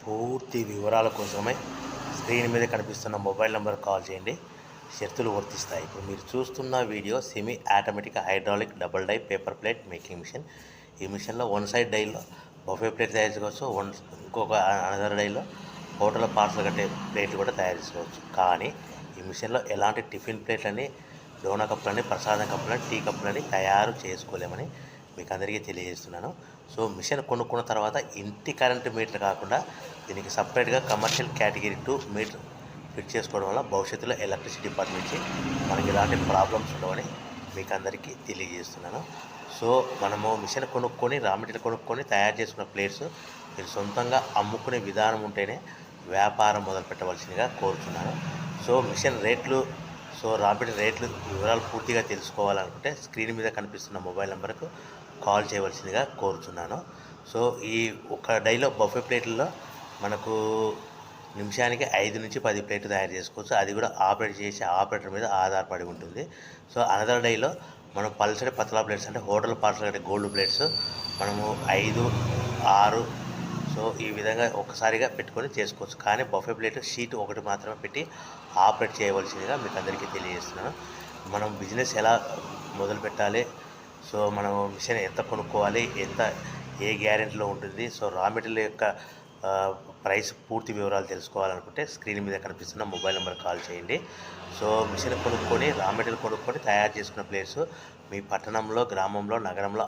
పూర్తి వివరాల కోసమే స్క్రీన్ మీద కనిపిస్తున్న మొబైల్ నెంబర్ కాల్ చేయండి. షరతులు వర్తిస్తాయి. ఇప్పుడు మీరు చూస్తున్న video semi automatic hydraulic double die paper plate making machine. ఈ మిషన్లో వన్ సైడ్ డైలో బఫే ప్లేట్ తయారు చేసుకోవచ్చు. ఇంకొక అనదర్ డైలో హోటల్ పార్సల్ కట్టే ప్లేట్లు కూడా తయారు చేసుకోవచ్చు. కానీ ఈ మిషన్లో ఎలాంటి టిఫిన్ ప్లేట్లని, డోనా కప్పులని, ప్రసాదం కప్పులని, టీ కప్పులని తయారు చేసుకోలేమని మీకు అందరికీ తెలియజేస్తున్నాను. సో మిషన్ కొనుక్కున్న తర్వాత ఇంటి కరెంటు మీటర్ కాకుండా దీనికి సపరేట్గా కమర్షియల్ కేటగిరీ 2 మీటర్ ఫిట్ చేసుకోవడం వల్ల భవిష్యత్తులో ఎలక్ట్రిసిటీ డిపార్ట్మెంట్ నుంచి మనకి ఎలాంటి ప్రాబ్లమ్స్ ఉండవని మీకు అందరికీ తెలియజేస్తున్నాను. సో మనము మిషన్ కొనుక్కొని రా మెటీరియల్ కొనుక్కొని తయారు చేసుకున్న ప్లేట్స్ మీరు సొంతంగా అమ్ముకునే విధానం ఉంటేనే వ్యాపారం మొదలు పెట్టవలసిందిగా కోరుతున్నాను. సో మిషన్ రేట్లు, రా మెటీరియల్ రేట్లు వివరాలు పూర్తిగా తెలుసుకోవాలనుకుంటే స్క్రీన్ మీద కనిపిస్తున్న మొబైల్ నెంబర్కు కాల్ చేయవలసిందిగా కోరుతున్నాను. సో ఈ ఒక డైలో బఫే ప్లేట్లలో మనకు నిమిషానికి 5 నుంచి 10 ప్లేట్లు తయారు చేసుకోవచ్చు. అది కూడా ఆపరేట్ చేసే ఆపరేటర్ మీద ఆధారపడి ఉంటుంది. సో అనదర్ డైలో మనం పల్సటి పతలా ప్లేట్స్ అంటే హోటల్ పార్సల్ అంటే గోల్డ్ ప్లేట్స్ మనము 5, 6 సో ఈ విధంగా ఒక్కసారిగా పెట్టుకొని చేసుకోవచ్చు. కానీ బఫే ప్లేట్ షీట్ ఒకటి మాత్రమే పెట్టి ఆపరేట్ చేయవలసిందిగా మీకు అందరికీ తెలియజేస్తున్నాను. మనం బిజినెస్ ఎలా మొదలు పెట్టాలి, సో మనం మిషన్ ఎంత కొనుక్కోవాలి, ఏ గ్యారెంటీలో ఉంటుంది, సో రా మెటీరియల్ యొక్క ప్రైస్ పూర్తి వివరాలు తెలుసుకోవాలనుకుంటే స్క్రీన్ మీద కనిపిస్తున్న మొబైల్ నెంబర్ కాల్ చేయండి. సో మిషన్ కొనుక్కొని రా మెటీరియల్ కొనుక్కొని తయారు చేసుకున్న ప్లేస్ మీ పట్టణంలో, గ్రామంలో, నగరంలో